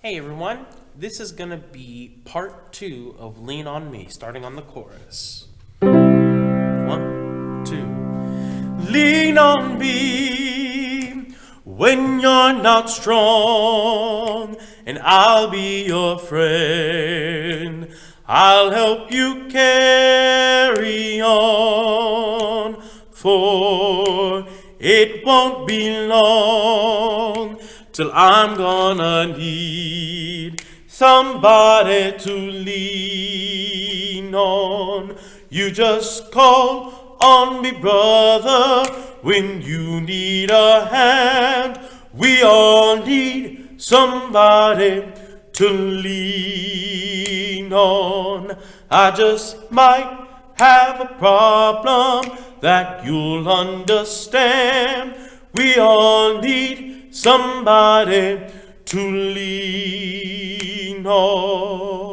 Hey everyone, this is gonna be part 2 of Lean on Me, starting on the chorus. 1, 2. Lean on me when you're not strong, and I'll be your friend. I'll help you carry on, for it won't be long till I'm gonna need somebody to lean on. You just call on me, brother, when you need a hand. We all need somebody to lean on. I just might have a problem that you'll understand. We all need somebody to lean on.